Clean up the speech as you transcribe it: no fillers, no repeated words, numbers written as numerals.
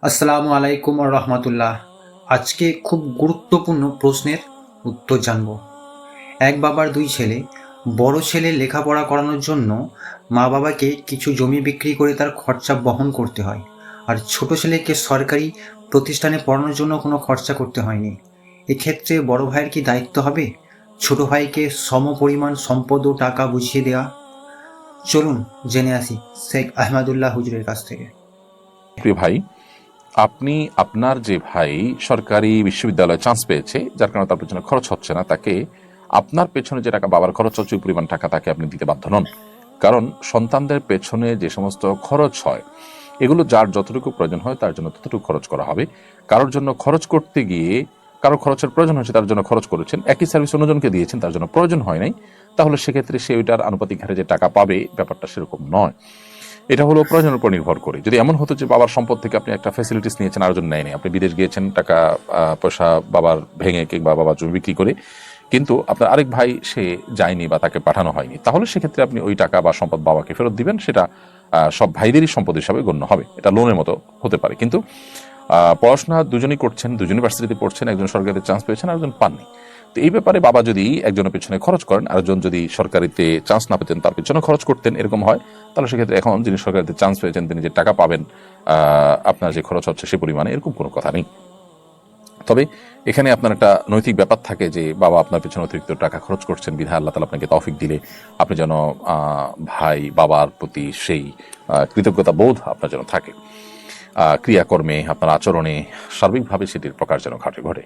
আসসালামু আলাইকুম রহমতুল্লাহ। আজকে খুব গুরুত্বপূর্ণ প্রশ্নের উত্তর জানব। এক বাবার দুই ছেলে। বড় ছেলে লেখাপড়া করানোর জন্য মা বাবাকে কিছু জমি বিক্রি করে তার খরচা বহন করতে হয়, আর ছোট ছেলেকে সরকারি প্রতিষ্ঠানে পড়ানোর জন্য কোনো খরচা করতে হয়নি। এক্ষেত্রে বড় ভাইয়ের কি দায়িত্ব হবে ছোট ভাইকে সমপরিমাণ সম্পদ ও টাকা বুঝিয়ে দেওয়া? চলুন জেনে আসি শেখ আহমদুল্লাহ হুজুরের কাছ থেকে। প্রিয় ভাই, আপনি আপনার যে ভাই সরকারি বিশ্ববিদ্যালয়ে চান্স পেয়েছে, যার কারণে তার পেছনে খরচ হচ্ছে না, তাকে আপনার পেছনে যে টাকা বাবার খরচ হচ্ছে ওই পরিমাণ টাকা তাকে আপনি দিতে বাধ্য নন। কারণ সন্তানদের পেছনে যে সমস্ত খরচ হয় এগুলো যার যতটুকু প্রয়োজন হয় তার জন্য ততটুকু খরচ করা হবে। কারোর জন্য খরচ করতে গিয়ে কারো খরচের প্রয়োজন হয়েছে তার জন্য খরচ করেছেন, একই সার্ভিস অন্যজনকে দিয়েছেন তার জন্য প্রয়োজন হয় নাই, তাহলে সেক্ষেত্রে সে ওইটার আনুপাতিক হারে যে টাকা পাবে ব্যাপারটা সেরকম নয়। এটা হলো প্রয়োজনের উপর নির্ভর করে। যদি এমন হতো যে বাবার সম্পদ থেকে আপনি একটা ফ্যাসিলিটিস নিয়েছেন আরেকজন নেয়নি, আপনি বিদেশ গিয়েছেন টাকা পয়সা বাবার ভেঙে কিংবা বাবার জমি বিক্রি করে, কিন্তু আপনার আরেক ভাই সে যায়নি বা তাকে পাঠানো হয়নি, তাহলে সেক্ষেত্রে আপনি ওই টাকা বা সম্পদ বাবাকে ফেরত দিবেন। সেটা সব ভাইদেরই সম্পদ হিসাবে গণ্য হবে, এটা লোনের মতো হতে পারে। কিন্তু পড়াশোনা দুজনেই করছেন, দুজন ইউনিভার্সিটিতে পড়ছেন, একজন সরকারিতে চান্স পেয়েছেন আরেকজন পাননি। তো এই ব্যাপারে বাবা যদি একজনের পেছনে খরচ করেন, আরেকজন যদি সরকারিতে চান্স না পেতেন তার পেছনে খরচ করতেন, এরকম হয়, তাহলে সেক্ষেত্রে এখন যিনি সরকারিতে চান্স পেয়েছেন তিনি যে টাকা পাবেন আপনার যে খরচ হচ্ছে সে পরিমাণে, এরকম কোনো কথা নেই। তবে এখানে আপনার একটা নৈতিক ব্যাপার থাকে যে বাবা আপনার পেছনে অতিরিক্ত টাকা খরচ করছেন, বিধায় আল্লাহ তাআলা আপনাকে তৌফিক দিলে আপনি যেন ভাই বাবার প্রতি সেই কৃতজ্ঞতা বোধ আপনার যেন থাকে, ক্রিয়াকর্মে আপনার আচরণে সার্বিকভাবে সেটির প্রকাশ যেন ঘটে।